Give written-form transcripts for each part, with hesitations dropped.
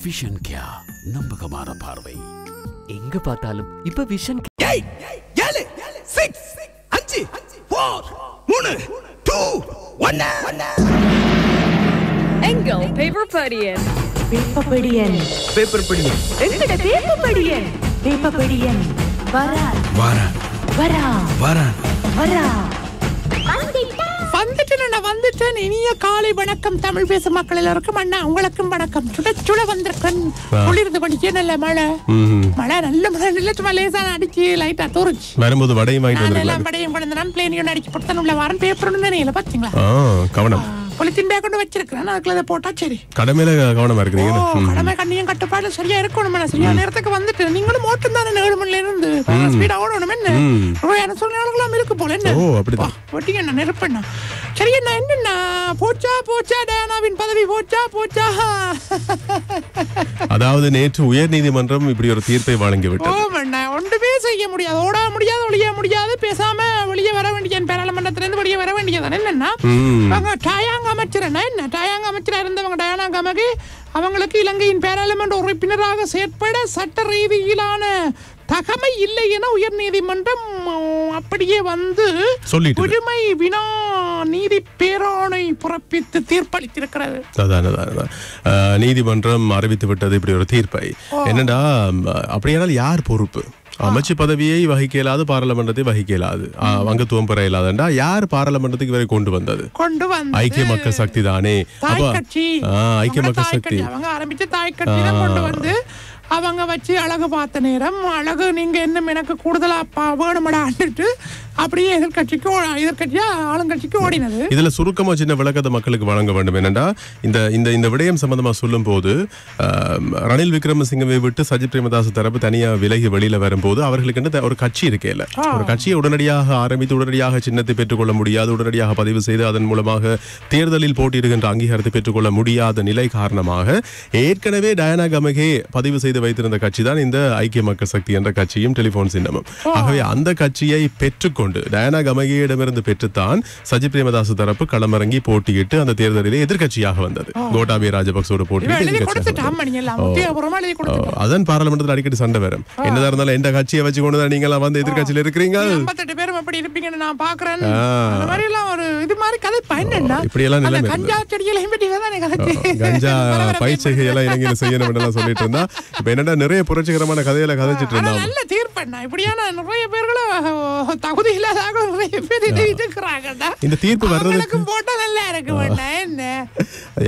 Vision கியா நம்பகமான பார்வை. எங்க பார்த்தாலும் இப்ப விஷன். 7 6 5 4 3 2 1. எங்கள் பேப்பர் படியன். எங்கட பேப்பர் படியன் வரா வந்துட்டேன். இனிய காலை வணக்கம் தமிழ் பேசும் மக்கள் எல்லாருக்கும். அண்ணா உங்களுக்கும் வணக்கம். சுட வந்திருக்கேன். குளிர்ந்து படிக்க நல்ல மழை நல்ல மழை நல்ல லேசான அடிச்சு லைட்டா தூரிச்சு வரும்போது வடையும் வாங்கிட்டு வடையும் கொண்டு நான் பிளேனியும் அடிச்சு போட்டு உள்ள வாரம் பேப்பர் நினைல பாத்தீங்களா? கவனம் பொலித்தீன் பேக் கொண்டு வச்சிருக்கேன். அதுக்குள்ள அதை போட்டா சரி. கடமையில கவனமா இருக்கிறீங்க. கடமை கண்ணியும் கட்டுப்பாடு சரியா இருக்கணும். சரியா நேரத்துக்கு வந்துட்டு நீங்களும் ஓட்டம் தானே 7 மணில இருந்து ஸ்பீடா ஓடணும். என்ன சொன்னாலும் இருக்கு போல என்ன ஒட்டிங்க என்ன நெருப்பண்ணா. சரி என்ன என்னன்னா போச்சா டயானாவின் பதவி போச்சா. அதாவது நேற்று உயர் நீதிமன்றம் இப்படி ஒரு தீர்ப்பை வழங்கிவிட்டது. ஒன்றுமே செய்ய முடியாது, ஓட முடியாது, ஒழிய முடியாது. பேசாம வெளியே வர வேண்டிய பாராளுமன்றத்திலிருந்து வெளியே வர வேண்டியதான். என்னன்னா டாயாங் அமைச்சரா இருந்தவங்க டயானா கமகே அவங்களுக்கு இலங்கையின் பாராளுமன்ற உறுப்பினராக செயற்பட சட்ட ரீதியிலான தகமை இல்லை என உயர் நீதிமன்றம் அப்படியே வந்து உரிமை வினா நீதி பேராணை பிறப்பித்து தீர்ப்பளித்திருக்கிறது. நீதிமன்றம் அறிவித்து விட்டது இப்படி ஒரு தீர்ப்பை. என்னடா அப்படியானால் யார் பொறுப்பு? அமைச்சு பதவியை வகிக்க இயலாது, பாராளுமன்றத்தை வகிக்க இயலாது, அங்கத்துவம் பெற இயலாதுண்டா யார் பாராளுமன்றத்துக்கு வரை கொண்டு வந்தது? ஐக்கிய மக்கள் சக்தி தானே. ஐக்கிய மக்கள் சக்தி அவங்க ஆரம்பிச்ச தாய் கட்சி தான் கொண்டு வந்து அவங்க வச்சு அழகு பார்த்த நேரம் அழகு நீங்க என்ன எனக்கு கூடுதலா வேணுமடான்ட்டு அப்படியே எதிர்கட்சியா ஆளுங்கட்சிக்கு ஓடினது. இதுல சுருக்கமா சின்ன விளக்கத்தை மக்களுக்கு வழங்க வேண்டும். என்னன்னா இந்த விடயம் சம்பந்தமா சொல்லும் போது ரணில் விக்ரமசிங்கவை விட்டு சஜித் பிரேமதாச தரப்பு தனியா விலகி வெளியில வரும்போது அவர்களுக்கு ஒரு கட்சி இருக்கேல, ஒரு கட்சியை உடனடியாக ஆரம்பித்து உடனடியாக சின்னத்தை பெற்றுக்கொள்ள முடியாது, உடனடியாக பதிவு செய்து அதன் மூலமாக தேர்தலில் போட்டியிடுகின்ற அங்கீகாரத்தை பெற்றுக்கொள்ள முடியாத நிலை காரணமாக ஏற்கனவே டயானா கமகே பதிவு செய்து வைத்திருந்த கட்சி தான் இந்த ஐக்கிய மக்கள் சக்தி என்ற கட்சியும் டெலிபோன் சின்னமும். ஆகவே அந்த கட்சியை பெற்றுக்கொண்டு டயானா கமகேயிடமிருந்து பெற்றுத்தான் சஜித் பிரேமதாச தரப்பு களமிறங்கி போட்டியிட்டு அந்த தேர்தலிலே எதிர்கட்சியாக வந்தது. கோட்டாபய ராஜபக்சோட போட்டியிட்டு அதன் பாராளுமன்றத்தில் அடிக்கடி சண்டை வரும். என்னதான் இருந்தாலும் எந்த கட்சியை வச்சு கொண்டுதான் நீங்க எல்லாம் வந்து எதிர்கட்சியில் இருக்கிறீங்க. 58 பேரும் அப்படி இருப்பீங்கன்னு நான் பாக்குறேன். அந்த மாதிரி எல்லாம் ஒரு இது மாதிரி கதை பயனன்னா இப்படி எல்லாம் நிலைமை கஞ்சா செடியெல்லாம் பத்தி தானே கதை கஞ்சா பயிற்சிகை எல்லாம் இலங்கையில செய்யணும் எல்லாம் சொல்லிட்டு இருந்தா இப்ப என்னடா நிறைய புரட்சிகரமான கதையில கதைச்சிட்டு இருந்தாங்க. நல்ல தீர்ப்பண்ணா இப்படியான நிறைய பேர்களை தகுதி இல்லாத நிறைய பேர் இருக்கிறாங்கடா. இந்த தீர்ப்பு வர்றதுக்கு போட்டா நல்லா இருக்கு. என்ன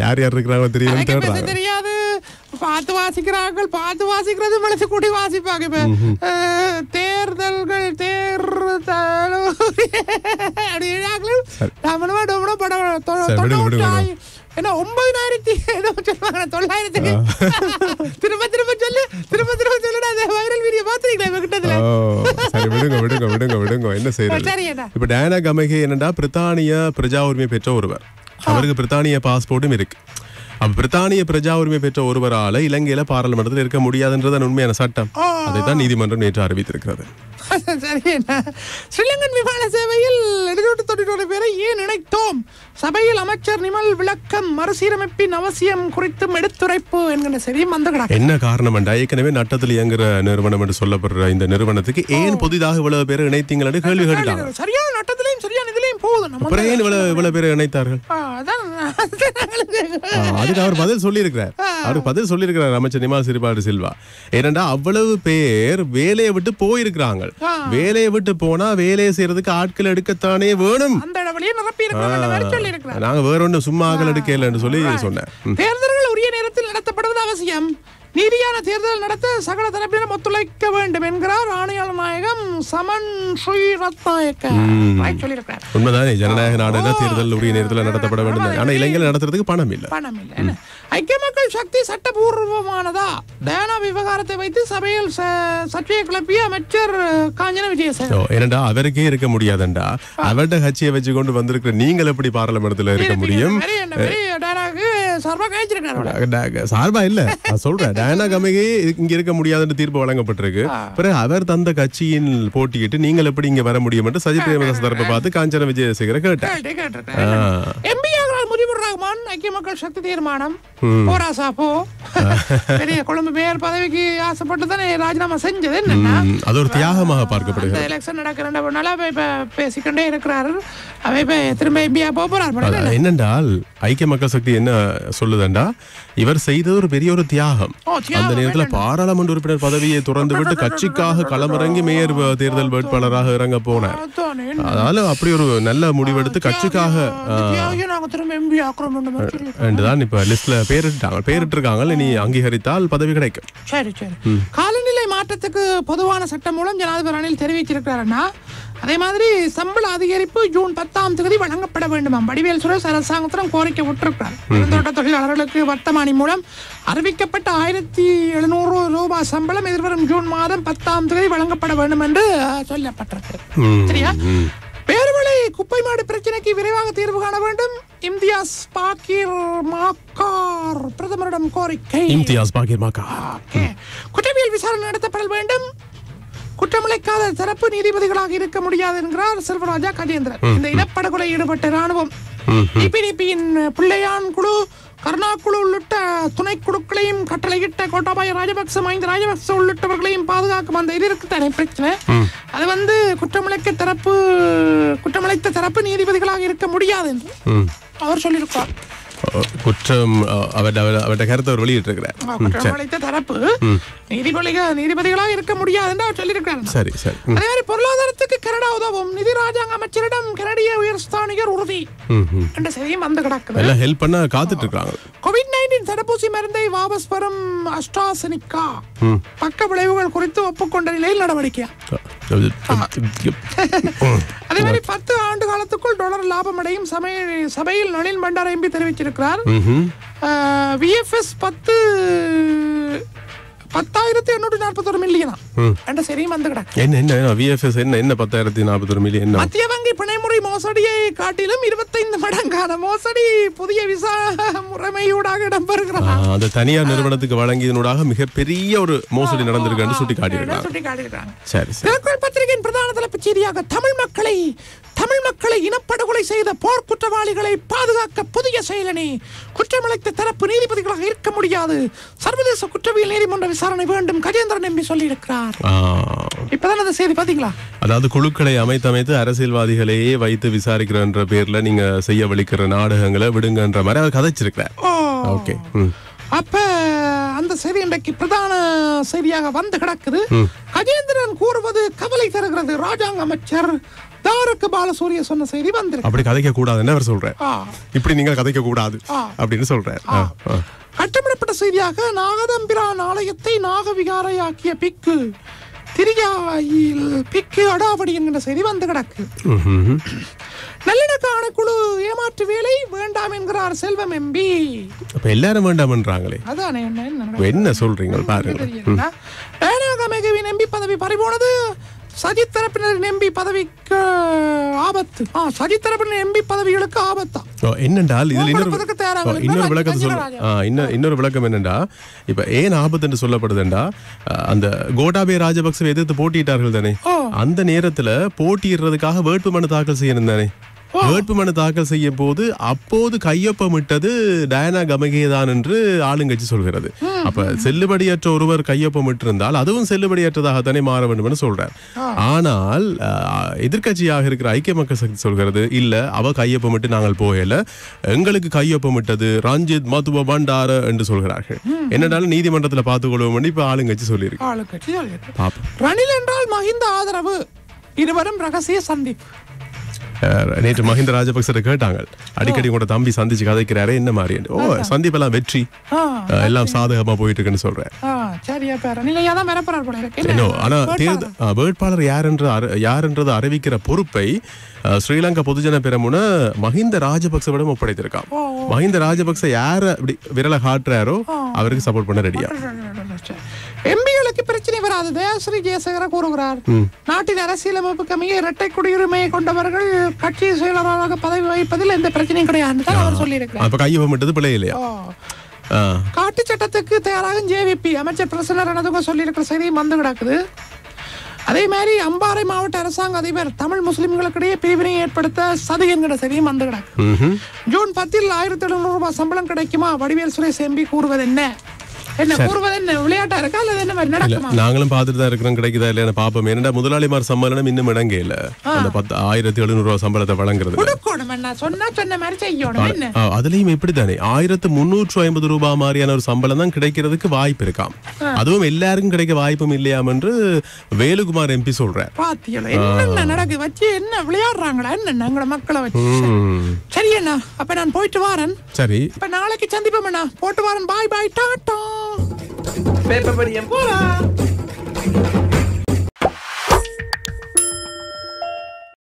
யார் இருக்கிறாங்க தெரியாது. பார்த்து வாசிக்கிறது மனசு கூட்டி வாசிப்பாங்க. இப்ப தேர்தல்கள் என்ன 9,900 திரும்ப சொல்லு வைரல் வீடியோ பாத்துறீங்களா? விடுங்க என்ன செய்யறது? இப்ப டயானா கமகே என்னடா பிரித்தானிய பிரஜா உரிமை பெற்ற ஒருவர், அவருக்கு பிரித்தானிய பாஸ்போர்ட்டும் இருக்கு. அப்ப பிரித்தானிய பிரஜா உரிமை பெற்ற ஒருவரால இலங்கையில பாராளுமன்றத்தில் இருக்க முடியாதுன்றதான் உண்மையான சட்டம். அதைத்தான் நீதிமன்றம் நேற்று அறிவித்திருக்கிறது. ஸ்ரீலங்கன் விமான சேவையில் 790 பேரை ஏன் இணைத்தோம்? சபையில் அமைச்சர் நிமல் விளக்கம், மறுசீரமைப்பின் அவசியம் குறித்தும் எடுத்துரைப்பு என்கிற செய்தியும் வந்து என்ன காரணம் என்றா ஏற்கனவே நட்டத்தில் இயங்குற நிறுவனம் என்று சொல்லப்படுற இந்த நிறுவனத்துக்கு ஏன் புதிதாக இவ்வளவு பேர் இணைத்தீங்களா கேள்வி கேட்டாங்க. சரியான நட்டத்திலையும் சரியான இதுலயும் போகுது. அப்புறம் ஏன் இவ்வளவு பேர் இணைத்தார்கள்? அதுக்கு அவர் பதில் சொல்லியிருக்கிறார் அமைச்சர் நிமல் சிறிபாடு சில்வா. ஏனென்றா அவ்வளவு பேர் வேலையை விட்டு போயிருக்கிறாங்க. வேலையை விட்டு போனா வேலையை செய்யறதுக்கு ஆட்கள் எடுக்கத்தானே வேணும். நாங்க வேற ஒண்ணு சும்மா ஆட்கள் எடுக்கலன்னு சொல்லி சொன்னேன். தேர்தல்கள் உரிய நேரத்தில் நடத்தப்படுவது அவசியம். நீதியான தேர்தல் நடத்த சகல தரப்பினரும் ஒத்துழைக்க வேண்டும் என்கிறார் ஆணையாளர் நாயகம் சமன் ஸ்ரீரத்நாயக்க. உண்மைதானே, ஜனநாயக நாடுனா தேர்தல் உரிய நேரத்தில் நடத்தப்பட வேண்டும். ஆனா இலங்கையில் நடத்துறதுக்கு பணம் இல்ல. ஐக்கிய மக்கள் சக்தி சட்டபூர்வமானதா? டயானா விவகாரத்தை வைத்து சபையில் சர்ச்சையை கிளப்பிய அமைச்சர் காஞ்சன விஜயசேகர். ஏனண்டா அவருக்கே இருக்க முடியாதுண்டா, அவருடைய கட்சியை வச்சு கொண்டு வந்திருக்கிற நீங்கள் எப்படி பாராளுமன்றத்தில் இருக்க முடியும்? சார்பா இல்ல சொல்றேன். டயானா கமகே இங்க இருக்க முடியாதுன்னு தீர்ப்பு வழங்கப்பட்டிருக்கு. பிறகு அவர் தந்த கட்சியின் போட்டியிட்டு நீங்கள் எப்படி இங்க வர முடியும் என்று சஜித் பிரேமதாச தரப்பை பார்த்து காஞ்சன விஜயசேகரை கேட்டார். விக்ரமன் ஐக்கிய மக்கள் சக்தி தீர்மானம் போராசா போ பெரிய கொழும்பு மேயர் பதவிக்கு ஆசைப்பட்டு தானே ராஜினாமா செஞ்சது. என்னன்னா அது ஒரு தியாகமாக பார்க்கப்படுகிறது. எலெக்ஷன் நடக்க 2 நாளா இப்ப பேசிக்கொண்டே இருக்கிறாரு. அவை இப்ப திரும்ப எம்பியா போறாரு. என்னென்றால் ஐக்கிய மக்கள் சக்தி என்ன சொல்லுதண்டா, இவர் செய்தது ஒரு பெரிய ஒரு தியாகம். அந்த நேரத்துல பாராளுமன்ற உறுப்பினர் பதவியை துறந்து விட்டு கட்சிக்காக களமிறங்கி மேயர் தேர்தல் வேட்பாளராக இறங்க போனார். அதனால அப்படி ஒரு நல்ல முடிவெடுத்து கட்சிக்காக தான் இப்ப லிஸ்ட்ல பேரிட்டிருக்காங்க. நீ அங்கீகரித்தால் பதவி கிடைக்கும். சரி சரி. காலநிலை மாற்றத்துக்கு பொதுவான சட்டம் மூலம் ஜனாதிபதி ரணில் தெரிவிச்சிருக்கிறாருன்னா, அதே மாதிரி சம்பள அதிகரிப்பு ஜூன் 10ஆம் தேதி வழங்கப்பட வேண்டுமாம். வடிவேல் சுரேஷ் அரசாங்கத்திடம் கோரிக்கை விட்டிருக்கிறார். பெருந்தோட்ட தொழிலாளர்களுக்கு வர்த்தமானி மூலம் அறிவிக்கப்பட்ட 1700 ரூபாய் சம்பளம் எதிர்வரும் ஜூன் மாதம் 10ஆம் தேதி வழங்கப்பட வேண்டும் என்று சொல்லப்பட்டிருக்கிறது. சரியா? பேருமலை குப்பை மாடு பிரச்சனைக்கு விரைவாக தீர்வு காண வேண்டும். இம்தியாஸ் பாக்கீர் மாக்கார் பிரதமரிடம் கோரிக்கை. இம்தியாஸ் பாக்கீர் மாக்கார். குற்றவியல் விசாரணை நடத்தப்பட வேண்டும். குற்றமிழைக்காத தரப்பு நீதிபதிகளாக இருக்க முடியாது என்கிறார் செல்வராஜா கஜேந்திரன். இந்த இனப்படுகொலை ஈடுபட்ட ராணுவம் டிபிடிபியின் பிள்ளையான் குழு, கருணா குழு உள்ளிட்ட துணை குழுக்களையும் கட்டளையிட்ட கோட்டாபாய ராஜபக்ச, மஹிந்த ராஜபக்ச உள்ளிட்டவர்களையும் பாதுகாக்கும் அந்த இது இருக்குதானே பிரச்சனை. அது குற்றமிழைத்த தரப்பு நீதிபதிகளாக இருக்க முடியாது என்று அவர் சொல்லியிருக்கார். குற்றம் அவருடைய கருத்தை அவர் வெளியிட்டிருக்கிறார். குற்றமளித்த தரப்பு நீதிபதிகளாக இருக்க முடியாது என்று அவர் சொல்லியிருக்கிறார். சரி சரி. அதே மாதிரி பொருளாதாரத்துக்கு கனடா உதவும். நிதி ராஜாங்க அமைச்சரிடம் கனடிய உயர்ஸ்தானிகர் உறுதி என்ற செய்தியும் வந்து கிடக்குது. எல்லாம் ஹெல்ப் பண்ண காத்துட்டு இருக்காங்க. கோவிட்-19 தடுப்பூசி மருந்தை வாபஸ் பெறும் அஸ்ட்ராசெனிகா பக்க விளைவுகள் குறித்து ஒப்புக்கொண்ட நிலையில் நடவடிக்கை. அதே மாதிரி 10 ஆண்டு காலத்துக்குள் டாலர் லாபம் அடையும் சபையில் நளின் பண்டார எம்பி தெரிவிச்சிருக்கிறார். விஎஃப்எஸ் 10,841 மில்லியனா என்ற சரியும் வந்து கிடக்கு. என்ன விஎஃப்எஸ் என்ன 10,041 மில்லியன்? மத்திய வங்கி பிணைமுறை மோசடியை காட்டிலும் 25 மடங்கான மோசடி புதிய விசா முறைமையூடாக இடம்பெறுகிறது. அந்த தனியார் நிறுவனத்துக்கு வழங்கியதனூடாக மிகப்பெரிய ஒரு மோசடி நடந்திருக்கு சுட்டி காட்டியிருக்காங்க. சரி சரி. பத்திரிகையின் பிரதான தலைப்புச் செய்தியாக தமிழ் மக்களை இனப்படுகொலை செய்த போர் குற்றவாளிகளை பாதுகாக்க புதிய செயலணி. குற்றமிழைத்த தரப்பு நீதிபதிகளாக இருக்க முடியாது. சர்வதேச குற்றவியல் நீதிமன்ற விசாரணை வேண்டும் கஜேந்திரன் எம்பி சொல்லியிருக்கிறார். இப்பதான் அந்த செய்தி பாத்தீங்களா? அதாவது குழுக்களை அமைத்து அரசியல்வாதிகளையே வைத்து விசாரிக்கிற பேர்ல நீங்க செய்ய வலிக்கிற நாடகங்களை விடுங்கன்ற மாதிரி அவர் கதைச்சிருக்கிறார். ஓகே. அப்ப அந்த செய்தி இன்றைக்கு பிரதான செய்தியாக வந்து கிடக்குது. கஜேந்திரன் கூறுவது கவலை தருகிறது. ராஜாங்க அமைச்சர் தாரக பாலசூரிய சொன்ன செய்தி வந்து அப்படி கதைக்க கூடாதுன்னு அவர் சொல்றார். இப்படி நீங்க கதைக்க கூடாது அப்படின்னு சொல்றார். கட்டமிடப்பட்ட செய்தியாக நாகதம்பிரான் ஆலயத்தை நாகவிகாரையாக்கிய பிக்கு திரியாயில் பிக்கு அடாவடி என்கிற செய்தி வந்து கிடக்கு. நல்லிணக்க ஆணைக்குழு ஏமாற்று வேலை வேண்டாம் என்கிறார் செல்வம் எம்பி. அப்ப எல்லாரும் வேண்டாம் என்றாங்களே, அதானே என்ன சொல்றீங்க பாருங்க. எம்பி பதவி பறிபோனது. சஜித் தரப்பினர் எம்பி பதவிக்கு ஆபத்து. சஜித் தரப்பினர் எம்பி பதவிகளுக்கு ஆபத்தா என்னென்றால் இதுல இன்னொரு விளக்கம் இன்னொரு விளக்கம் என்னண்டா, இப்ப ஏன் ஆபத்து என்று சொல்லப்படுதுண்டா, அந்த கோட்டாபய ராஜபக்சவை எதிர்த்து போட்டியிட்டார்கள் தானே, அந்த நேரத்துல போட்டியிடுறதுக்காக வேட்புமனு தாக்கல் செய்யணும் தானே. வேட்புமனு தாக்கல் செய்யும் போது அப்போது கையொப்பமிட்டது டயானா கமகேதான் என்று ஆளுங்கட்சி சொல்கிறது. அப்ப செல்லுபடியற்ற ஒருவர் கையொப்பமிட்டிருந்தால் அதுவும் செல்லுபடியற்றதாகத்தானே மாற வேண்டும் என்று சொல்றார். ஆனால் எதிர்கட்சியாக இருக்கிற ஐக்கிய மக்கள் சக்தி சொல்கிறது, இல்ல அவ கையொப்பமிட்டு நாங்கள் போகல, எங்களுக்கு கையொப்பமிட்டது ரஞ்சித் மதுவ பண்டார என்று சொல்கிறார்கள். என்னடாலும் நீதிமன்றத்தில் பார்த்துக் கொள்வோம் இப்ப ஆளுங்கட்சி சொல்லியிருக்கு. ரணில் என்றால் மஹிந்த ஆதரவு. இருவரும் ரகசிய சந்திப்பு. நேற்று மஹிந்த ராஜபக்சரை கேட்டாங்க, அடிக்கடி கூட தம்பி சந்திச்சு கதைக்கிறாரு என்ன மாதிரி. சந்திப்பெல்லாம் வெற்றி, எல்லாம் சாதகமா போயிட்டு இருக்குன்னு சொல்றேன். ஆனா வேட்பாளர் யாருன்றது அறிவிக்கிற பொறுப்பை ஸ்ரீலங்கா பொதுஜன பெரமுன மஹிந்த ராஜபக்சவிடம் ஒப்படைத்திருக்கான். மஹிந்த ராஜபக்ச யார விரலை காட்டுறாரோ அவருக்கு சப்போர்ட் பண்ண ரெடியா. எம்பிகளுக்கு பிரச்சனை வராது தயாஸ்ரீ ஜெயசேகர கூறுகிறார். நாட்டின் அரசியலமைப்புக்கு அமைய இரட்டை குடியுரிமையை கொண்டவர்கள் கட்சி செயலராக பதவி வகிப்பதில் எந்த பிரச்சனையும் கிடையாது அவர் சொல்லியிருக்கிறார். அப்ப கையொப்பமிட்டது பிள்ளை இல்லையா? காட்டு சட்டத்துக்கு தயாராக ஜேவிபி அமைச்சர் பிரசன்ன ரணதுங்க சொல்லியிருக்கிற செய்தியும் வந்து கிடக்குது. அதே மாதிரி அம்பாறை மாவட்ட அரசாங்க அதிபர் தமிழ் முஸ்லிம்களுக்கிடையே பிரிவினை ஏற்படுத்த சதி என்கிற செய்தியும் வந்து கிடக்கு. ஜூன் 10 1700 ரூபாய் சம்பளம் கிடைக்குமா? வடிவேல் சுரேஷ் எம்பி கூறுவது என்ன கூறுவது என்ன விளையாட்டா இருக்கா அல்லது என்ன மாதிரி நடக்குமா? நாங்களும் பார்த்துட்டு தான் இருக்கிறோம், கிடைக்குதா இல்லையா பாப்போம். என்னடா முதலாளிமார் சம்பளம் இன்னும் இடங்க இல்ல, அந்த 1700 ரூபாய் சம்பளத்தை வழங்குறது சொன்ன மாதிரி செய்யணும். அதுலயும் இப்படித்தானே 1350 ரூபாய் மாதிரியான ஒரு சம்பளம் தான் கிடைக்கிறதுக்கு வாய்ப்பு இருக்காம். அதுவும் எல்லாருக்கும் கிடைக்க வாய்ப்பும் இல்லையாம் என்று வேலுகுமார் எம்பி சொல்றார். பாத்தீங்களா என்ன நடக்குது வச்சு என்ன விளையாடுறாங்களா என்ன எங்களோட மக்களை வச்சு. சரி அண்ணா, அப்ப நான் போயிட்டு வரேன். சரி, இப்ப நாளைக்கு சந்திப்போம் அண்ணா. போட்டு வரேன். பாய் பாய் டாட்டா. பேப்பர் படியம் போலாம்.